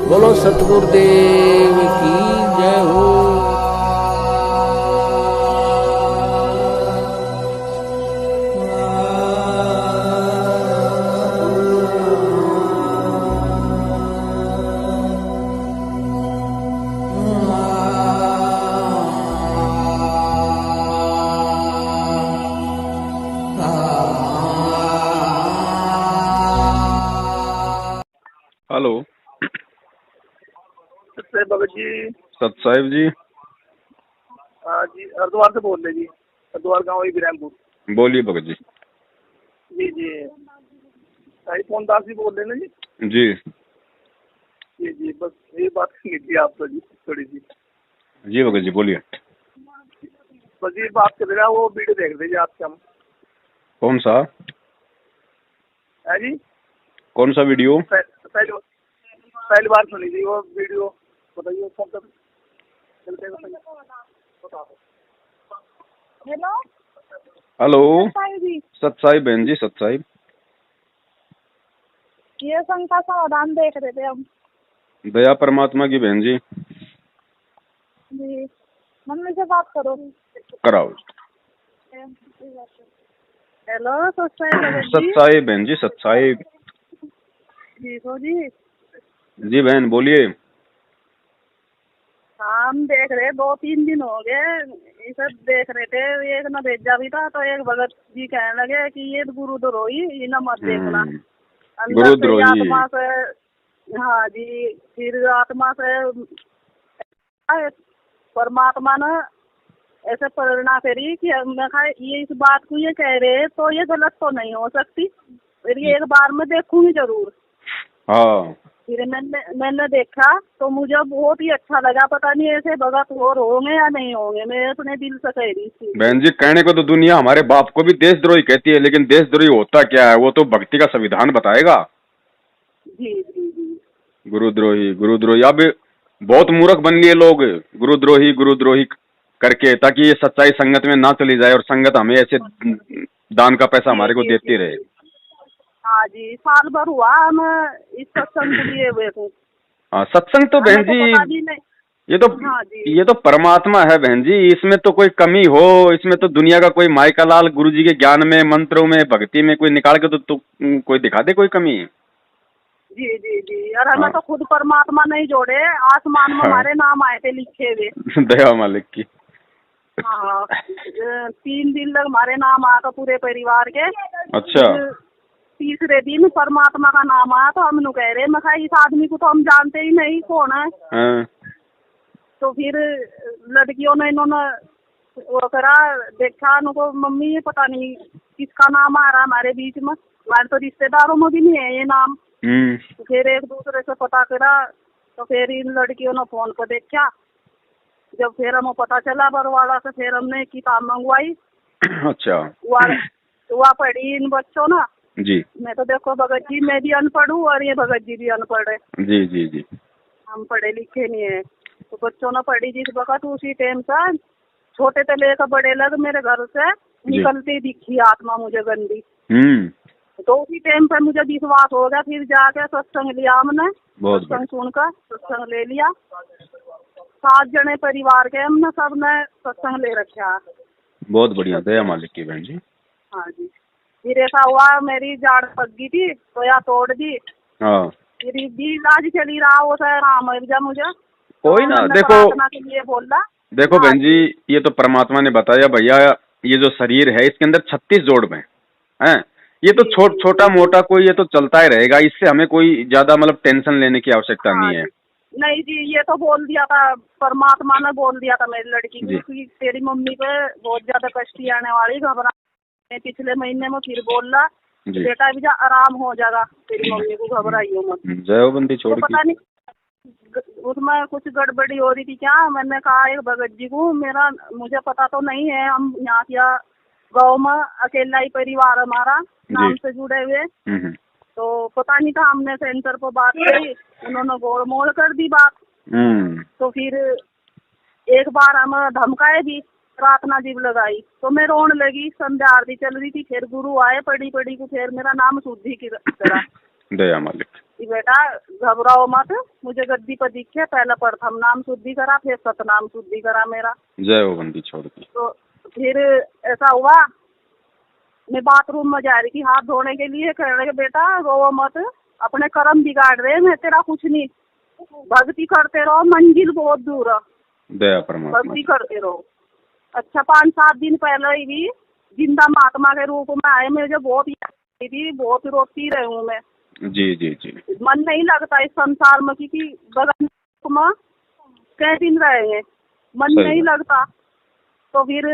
बोलो सतगुरुदेव की जय हो। हेलो भगत जी। सत साहिब जी। हाँ जी, हरिद्वार से बोल रहे जी। हरिद्वार गाँव ही बिरामपुर। बोलिए भगत जी। जी जी, साई फोन दास जी बोल रहे हैं ना जी। जी जी जी, बस यही बात करनी थी आपसे जी थोड़ी सी। जी भगत जी बोलिए। बस ये बात कर रहे हैं, वो वीडियो देख रहे जी आपके हम। कौन सा? है जी, कौन सा वीडियो? पहली बार सुनी थी वो वीडियो। बताइए कौन सा चलते हैं? हेलो हेलो जी, सत साहिब बहन जी, सत साहिब। ये शंका समाधान देख रहे थे हम। दया परमात्मा की बहन जी। जी, मम्मी से बात करो। कराओ। हेलो सत सत साहिब बहन जी, सत साहिब। जी तो जी, जी बहन बोलिए। हम देख रहे 2-3 दिन हो गए, ये सब देख रहे थे। एक न भेजा भी था तो एक भगत जी कहने लगे कि ये गुरुद्रोही, ये न मत देखना। अंदर से गुरुद्रोही। आत्मा से, हाँ जी, फिर आत्मा से परमात्मा ने ऐसे प्रेरणा करी कि मैं कहा ये इस बात को ये कह रहे हैं तो ये गलत तो नहीं हो सकती, फिर ये एक बार मैं देखूंगी जरूर। हाँ फिर मैंने देखा तो मुझे बहुत ही अच्छा लगा। पता नहीं ऐसे भगत और होंगे या नहीं होंगे, मैं अपने दिल से कह रही थी। बहन जी, कहने को तो दुनिया हमारे बाप को भी देशद्रोही कहती है, लेकिन देशद्रोही होता क्या है वो तो भक्ति का संविधान बताएगा। जी जी जी, गुरुद्रोही गुरुद्रोही, अब बहुत मूर्ख बन लिए लोग गुरुद्रोही गुरुद्रोही करके, ताकि ये सच्चाई संगत में ना चली जाए और संगत हमें ऐसे दान का पैसा जी हमारे को जी देती जी, रहे। हाँ जी, साल भर हुआ हम इस सत्संग को लिए हुए थे। हाँ, सत्संग तो बहन हमें तो जी पता भी नहीं। ये तो हाँ जी, ये तो परमात्मा है बहन जी, इसमें तो कोई कमी हो, इसमें तो दुनिया का कोई माई का लाल गुरु जी के ज्ञान में, मंत्रों में, भक्ति में कोई निकाल के तो कोई दिखा दे कोई कमी। जी जी जी, और हमें हाँ तो खुद परमात्मा नहीं जोड़े, आसमान में हाँ हमारे नाम आए थे लिखे हुए। दया मालिक की। हाँ, 3 दिन तक हमारे नाम आया था पूरे परिवार के। अच्छा। फिर तीसरे दिन परमात्मा का नाम आया तो हम कह रहे, मैं कहा इस आदमी को तो हम जानते ही नहीं कौन है। हाँ। तो फिर लड़कियों ने इन्होंने वो करा, देखा उनको, मम्मी ये पता नहीं किसका नाम आ रहा हमारे बीच में, हमारे तो रिश्तेदारों में भी नहीं है ये नाम। तो फिर एक दूसरे से पता करा, तो फिर इन लड़कियों ने फोन पर देखा। जब फिर हमें पता चला बरवाड़ा से, फिर हमने किताब मंगवाई। अच्छा। वह पढ़ी इन बच्चों ना। जी मैं तो देखो भगत जी, मैं भी अनपढ़ हूँ और ये भगत जी भी अनपढ़ है, जी जी जी। हम पढ़े लिखे नहीं है। तो बच्चों ने पढ़ी जिस वक्त, उसी टाइम से छोटे से लेकर बड़े लग मेरे घर से निकलती दिखी आत्मा मुझे गंदी। तो उसी टाइम पर मुझे विश्वास हो गया, फिर जाके सत्संग लिया हमने। सत्संग सुनकर सत्संग ले लिया। 7 जने परिवार के हमने सबने सत्संग ले रखा। बहुत बढ़िया, दया मालिक की बहन जी। हाँ जी, फिर ऐसा हुआ मेरी जाड़ पक गई थी तो या तोड़ दी। हाँ फिर भी इलाज चली रहा, वो सर राम जा मुझे कोई तो ना, देखो प्रार्थना के लिए बोला। देखो बहन जी, ये तो परमात्मा ने बताया भैया, ये जो शरीर है इसके अंदर 36 जोड़ में है, ये तो छोटा मोटा कोई ये तो चलता ही रहेगा, इससे हमें कोई ज्यादा मतलब टेंशन लेने की आवश्यकता हाँ नहीं है। जी, नहीं जी, ये तो बोल दिया था, परमात्मा ने बोल दिया था मेरी लड़की को कि तेरी मम्मी पे बहुत ज्यादा कष्ट आने वाली, घबरा। पिछले महीने में फिर बोला बेटा भी आराम हो जाएगा, तेरी मम्मी को घबराइयो मत। जय बंदी छोड़ तो पता नहीं उसमें कुछ गड़बड़ी हो रही थी क्या। मैंने कहा एक भगत जी को, मुझे पता तो नहीं है, हम यहाँ क्या गाँव में अकेला ही परिवार हमारा नाम से जुड़े हुए, तो पता नहीं था। हमने सेंटर पर बात की, उन्होंने गोल मोल कर दी बात। तो फिर एक बार हम धमकाए भी, प्रार्थना जीव लगाई तो मैं रोने लगी। संध्या आरती चल रही थी, फिर गुरु आए, पढ़ी को फिर मेरा नाम शुद्धि की तरह। दया मालिक। कि बेटा घबराओ मत, मुझे गद्दी पर दिखे, पहले प्रथम नाम शुद्धि करा, फिर सतनाम शुद्धि करा मेरा। जय हो बंदी छोड़ की। तो फिर ऐसा हुआ, मैं बाथरूम में जा रही थी हाथ धोने के लिए, कह रहे बेटा रो मत, अपने कर्म बिगाड़ रहे हैं, तेरा कुछ नहीं, भक्ति करते रहो, मंजिल बहुत दूर है, दया परमात्मा। भक्ति करते रहो। अच्छा 5-7 दिन पहले ही भी जिंदा महात्मा के रूप में आए, मुझे बहुत याद आई थी, बहुत रोती रही हूँ मैं। जी जी जी। मन नहीं लगता इस संसार में, क्योंकि बगल में कई दिन रहेंगे, मन नहीं लगता। तो फिर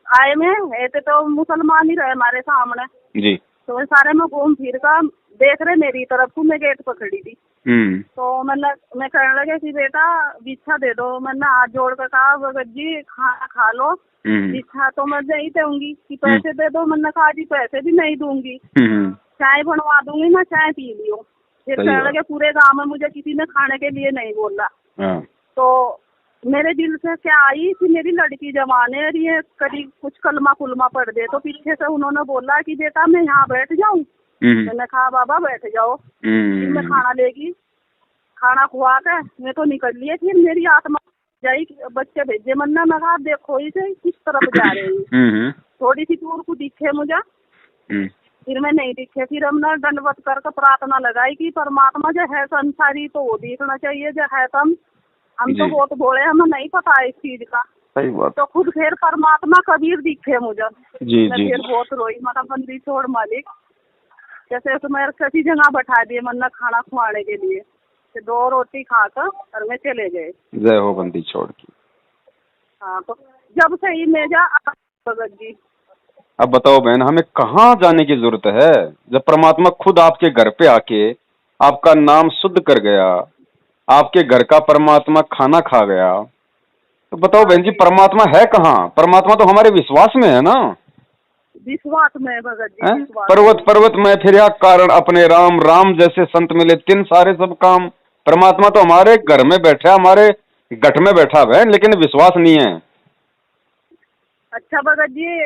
आए में ऐसे तो मुसलमान ही रहे हमारे सामने जी। तो सारे में घूम फिर कर देख रहे मेरी तरफ को, मैं गेट पर खड़ी थी। तो मैं कहने लगे कि बेटा बिछा दे दो, मैंने हाथ जोड़ कर कहा भगत जी खाना खा लो, बिछा तो मैं नहीं दूंगी, कि पैसे दे दो, मैंने कहा जी पैसे भी नहीं दूंगी, चाय बनवा दूंगी ना, चाय पी लियो। फिर कहने लगे पूरे गांव में मुझे किसी ने खाने के लिए नहीं बोला। तो मेरे दिल से क्या आई कि मेरी लड़की जवान है, ये करीब कुछ कलमा कुलमा पढ़ दे। तो पीछे से उन्होंने बोला कि बेटा मैं यहाँ बैठ जाऊँ, मैंने कहा बाबा बैठ जाओ। फिर मैं खाना लेगी, खाना खुआ के मैं तो निकल लिए, फिर मेरी आत्मा जाई बच्चे भेजे, मन्ना मैं कहा देखो इसे किस तरफ जा रहे हैं, थोड़ी सी दूर को दिखे मुझे, फिर मैं नहीं दिखे। फिर हमने दंडवत करके प्रार्थना लगाई कि परमात्मा जो है संसारी तो वो दिखना चाहिए, जो है हम तो बहुत बोले, हमें नहीं पता है इस चीज का। सही बात। तो खुद फिर परमात्मा कबीर दिखे मुझे। जी मैं जी फिर बहुत रोई, मतलब बंदी छोड़ मालिक, जैसे उसमें किसी जगह बैठा दिए मन्ना खाना खुआने के लिए, 2 रोटी खाकर और मैं चले गए। जय हो बंदी छोड़ की। हाँ, तो जब से ही मैं जा भगत जी। अब बताओ बहन, हमें कहाँ जाने की जरूरत है, जब परमात्मा खुद आपके घर पे आके आपका नाम शुद्ध कर गया, आपके घर का परमात्मा खाना खा गया, तो बताओ बहन जी परमात्मा है कहाँ? परमात्मा तो हमारे विश्वास में है ना, विश्वास में भगत जी। पर्वत पर्वत में फिर कारण अपने राम, राम जैसे संत मिले तिन सारे सब काम। परमात्मा तो हमारे घर में बैठा, हमारे गठ में बैठा है, लेकिन विश्वास नहीं है। अच्छा भगत जी,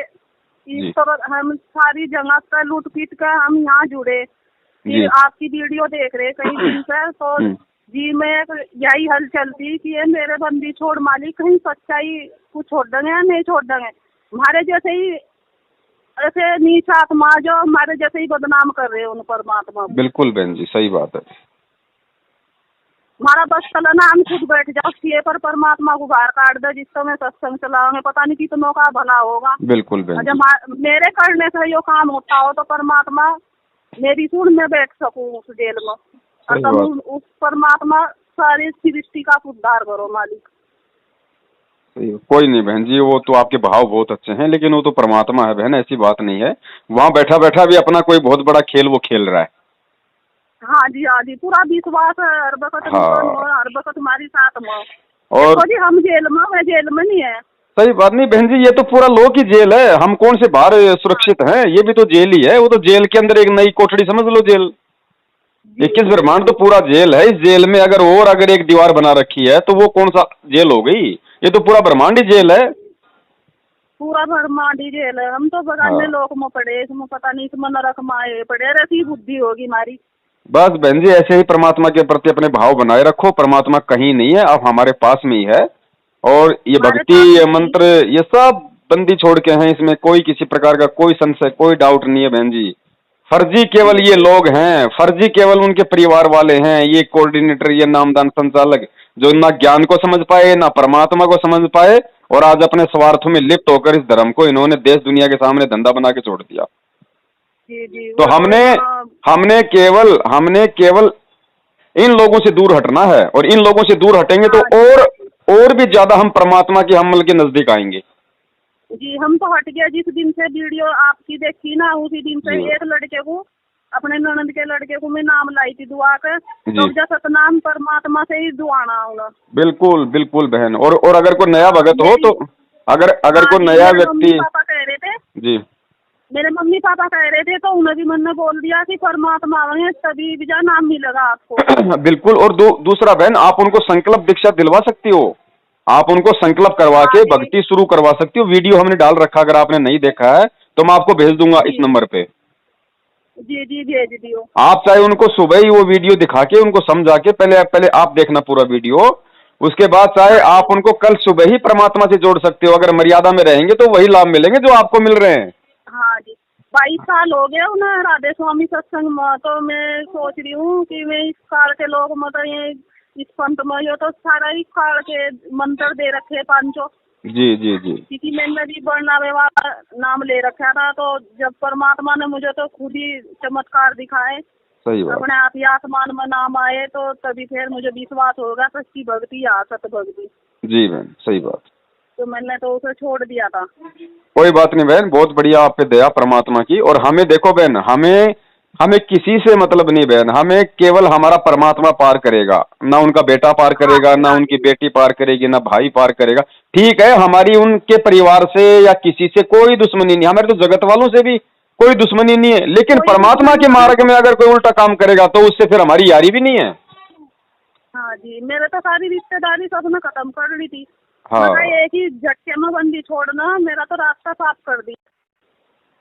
इस तरह हम सारी जगह का लूट पीट कर हम यहाँ जुड़े, फिर आपकी वीडियो देख रहे कहीं दिन से, तो जी मैं यही हल चलती कि ये मेरे बंदी छोड़ मालिक कहीं सच्चाई को छोड़ देंगे या नहीं छोड़ देंगे, हमारे जैसे ही ऐसे नीच आत्मा जो हमारे जैसे ही बदनाम कर रहे हैं उन परमात्मा। बिल्कुल बहन जी सही बात है। हमारा बस चलना, हम खुद बैठ जाओ किए पर परमात्मा को बाहर काट दे, जिस समय सत्संग चलाओगे पता नहीं कितनों का भला होगा। बिल्कुल बहन। जब मेरे करने से यो काम होता हो तो परमात्मा मेरी सुन में बैठ सकूं उस जेल में, और तुम उस परमात्मा सारी सृष्टि का उद्धार करो मालिक। कोई नहीं बहन जी, वो तो आपके भाव बहुत अच्छे हैं, लेकिन वो तो परमात्मा है बहन, ऐसी बात नहीं है। वहाँ बैठा बैठा भी अपना कोई बहुत बड़ा खेल वो खेल रहा है। हाँ जी पूरा विश्वास है, हर वक्त हर वक्त तुम्हारी साथ में। और जी हम जेल में, मैं जेल में नहीं है। सही बात नहीं बहन जी, ये तो पूरा लोक की जेल है, हम कौन से बाहर सुरक्षित हैं, ये भी तो जेल ही है। वो तो जेल के अंदर एक नई कोठड़ी समझ लो जेल, 21 ब्रह्मांड तो पूरा जेल है। इस जेल में अगर एक दीवार बना रखी है तो वो कौन सा जेल हो गई? ये तो पूरा ब्रह्मांड ही जेल है, पूरा ब्रह्मांड ही जेल है। हम तो बगाने लोक में पड़े, इसमें पता नहीं इसमें नरक माए पड़े, ऐसी बुद्धि होगी हमारी। बस बहन जी ऐसे ही परमात्मा के प्रति अपने भाव बनाए रखो, परमात्मा कहीं नहीं है, अब हमारे पास में ही है। और ये भक्ति, ये मंत्र, ये सब बंदी छोड़ के हैं, इसमें कोई किसी प्रकार का कोई संशय, कोई डाउट नहीं है बहन जी। फर्जी केवल ये लोग हैं, फर्जी केवल उनके परिवार वाले हैं, ये कोऑर्डिनेटर, ये नामदान संचालक, जो ना ज्ञान को समझ पाए ना परमात्मा को समझ पाए, और आज अपने स्वार्थों में लिप्त होकर इस धर्म को इन्होंने देश दुनिया के सामने धंधा बना के छोड़ दिया। जी, तो हमने केवल इन लोगों से दूर हटना है, और इन लोगों से दूर हटेंगे तो और भी ज्यादा हम परमात्मा के हमल के नजदीक आएंगे। जी हम तो हट गया, जिस दिन से वीडियो आपकी देखी ना उसी दिन से एक लड़के को, अपने ननद के लड़के को मैं नाम लाई थी दुआ कर, तो जब सतनाम परमात्मा से ही दुआना होगा। बिल्कुल बिल्कुल बहन। और अगर कोई नया भगत हो तो अगर कोई नया व्यक्ति, पापा कह रहे थे जी मेरे मम्मी पापा कह रहे थे, तो उन्हें भी मैंने बोल दिया कि परमात्मा आएंगे तभी भी नाम मिलेगा आपको। बिल्कुल। और दूसरा बहन, आप उनको संकल्प दीक्षा दिलवा सकती हो, आप उनको संकल्प करवा के भक्ति शुरू करवा सकती हो। वीडियो हमने डाल रखा, अगर आपने नहीं देखा है तो मैं आपको भेज दूंगा इस नंबर पे। जी जी भेज दियो। आप चाहे उनको सुबह ही वो वीडियो दिखा के उनको समझा के पहले पहले आप देखना पूरा वीडियो, उसके बाद चाहे हाँ आप जी। उनको कल सुबह ही परमात्मा से जोड़ सकते हो। अगर मर्यादा में रहेंगे तो वही लाभ मिलेंगे जो आपको मिल रहे हैं। हाँ जी, 22 साल हो गए उन्हें राधे स्वामी सत्संग में, तो मैं सोच रही हूँ कि मैं इस काल के लोग मतलब ये इस पंथ में यो तो सारा ही काल के मंत्र दे रखे पांचों। जी जी जी, क्योंकि मैंने भी वर्णावे वाला नाम ले रखा था, तो जब परमात्मा ने मुझे तो खुद ही चमत्कार दिखाए, सही बात। अपने आप ही आसमान में नाम आए, तो तभी फिर मुझे विश्वास होगा सच्ची भक्ति या सत भक्ति। जी बहन, सही बात। तो मैंने तो उसे छोड़ दिया था। कोई बात नहीं बहन, बहुत बढ़िया आप पे दया परमात्मा की। और हमें देखो बहन, हमें हमें किसी से मतलब नहीं बहन, हमें केवल हमारा परमात्मा पार करेगा, ना उनका बेटा पार करेगा, ना उनकी बेटी पार करेगी, ना भाई पार करेगा। ठीक है, हमारी उनके परिवार से या किसी से कोई दुश्मनी नहीं, हमारे तो जगत वालों से भी कोई दुश्मनी नहीं है, लेकिन कोई परमात्मा के दुश्मनी मार्ग में अगर कोई उल्टा काम करेगा तो उससे फिर हमारी यारी भी नहीं है। हाँ जी, मेरे तो सारी रिश्तेदारी सबने खत्म कर ली थी। हाँ, मगर एक ही झटके में बंदी छोड़ना, मेरा तो रास्ता साफ कर दी।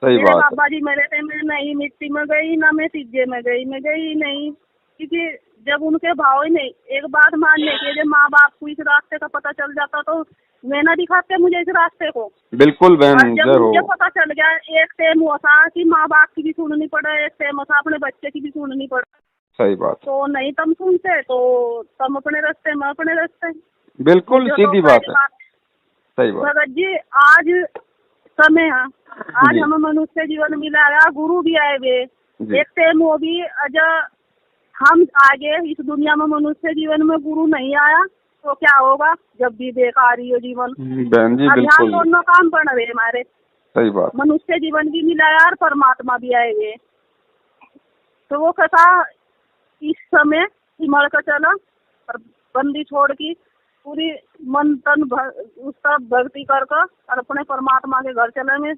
सही मेरे बात है। बाबा जी मेरे थे, मैं नहीं मिट्टी में गई ना मैं तीजे में गई, मैं गई नहीं, क्योंकि जब उनके भाव ही नहीं। एक बात मानने की, जब माँ बाप को इस रास्ते का पता चल जाता तो मैं ना दिखाते मुझे इस रास्ते को। बिल्कुल और बहन, जब जय हो। मुझे पता चल गया, एक टाइम हुआ था कि माँ बाप की भी सुननी पड़े, एक टाइम था अपने बच्चे की भी सुननी पड़े। सही बात, तो नहीं तुम सुनते तो तुम अपने रास्ते, मैं अपने रास्ते। बिल्कुल मुझे सीधी तो बात पहली है। सही बात भगत जी, आज समय है, आज जी। हमें मनुष्य जीवन मिला है, गुरु भी आए हुए। जी। एक टाइम वो भी हम आगे इस दुनिया में मनुष्य जीवन में गुरु नहीं आया तो क्या होगा, जब भी बेकार ही हो जीवन। बहन जी, अभियान बिल्कुल दोनों काम बन रहे हमारे, सही बात। मनुष्य जीवन भी मिला है और परमात्मा भी आए हुए। तो वो कैसा इस समय हिमल का चला और बंदी छोड़ की पूरी मन तन उसका भक्ति कर और अपने परमात्मा के घर चले में।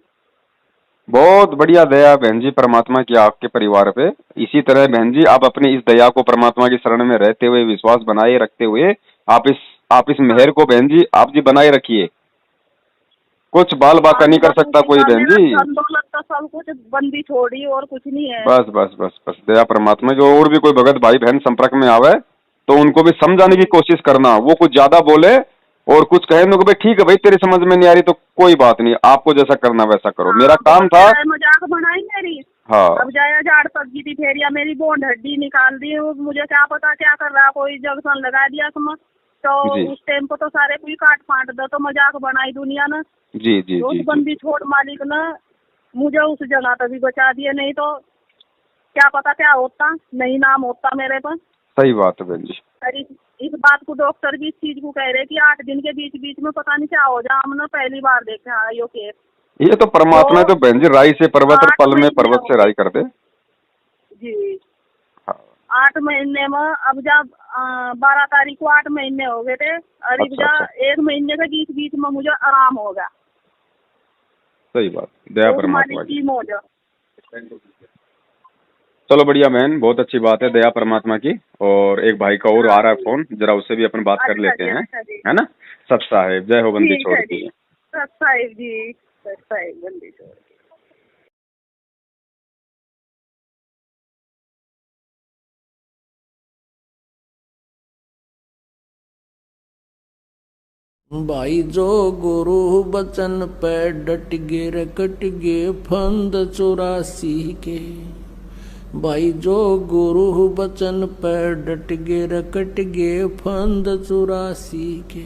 बहुत बढ़िया दया बहन जी परमात्मा की आपके परिवार पे। इसी तरह बहन जी आप अपनी इस दया को परमात्मा की शरण में रहते हुए, विश्वास बनाए रखते हुए, आप इस मेहर को बहन जी आप जी बनाए रखिए। कुछ बाल बाका नहीं कर सकता कोई बहन जी। दौलत तो सब कुछ बंदी छोड़ी और कुछ नहीं है। बस बस बस बस दया परमात्मा की। और भी कोई भगत भाई बहन संपर्क में आवे तो उनको भी समझाने की कोशिश करना। वो कुछ ज्यादा बोले और कुछ कहे उनको भाई ठीक है भाई तेरी समझ में नहीं आ रही तो कोई बात नहीं, आपको जैसा करना वैसा करो। मेरा काम था। मजाक बनाई मेरी। हाँ, अब जाया झाड़ पक गई थी फेरिया, मेरी बोंड हड्डी निकाल दी। मुझे क्या पता क्या कर रहा, कोई जंक्शन लगा दिया तुम तो उस टाइम को तो सारे कोई काट फाट दो, तो मजाक बनाई दुनिया ने। जी जी उस जी, बंदी छोड़ मालिक ने मुझे उस जगह तभी बचा दिया, नहीं तो क्या पता क्या होता, नहीं नाम होता मेरे पर। सही बात है बहन जी। अरे इस बात को डॉक्टर भी इस चीज को कह रहे कि 8 दिन के बीच बीच में पता नहीं क्या हो जाए। हमने पहली बार देखा है यो केस। ये तो परमात्मा तो बहन जी राई से पर्वत और पल में पर्वत से राई कर दे जी। हाँ। 8 महीने में अब जब 12 तारीख को 8 महीने हो गए थे, और अच्छा। 1 महीने के बीच बीच में मुझे आराम हो गया। सही बात, दया तो परमात्मा की। मौज। चलो बढ़िया बहन, बहुत अच्छी बात है दया परमात्मा की। और एक भाई का और आ रहा है फोन, जरा उससे भी अपन बात कर लेते हैं, है ना। सब साहेब जय हो बंदी छोड़ की। सब साहेब जी, सब साहेब बंदी छोड़। भाई जो गुरु बचन पे डट गे रे कट गे फंद 84 के। भाई जो गुरु बचन पे डट गे रे कट गे फंद 84 के।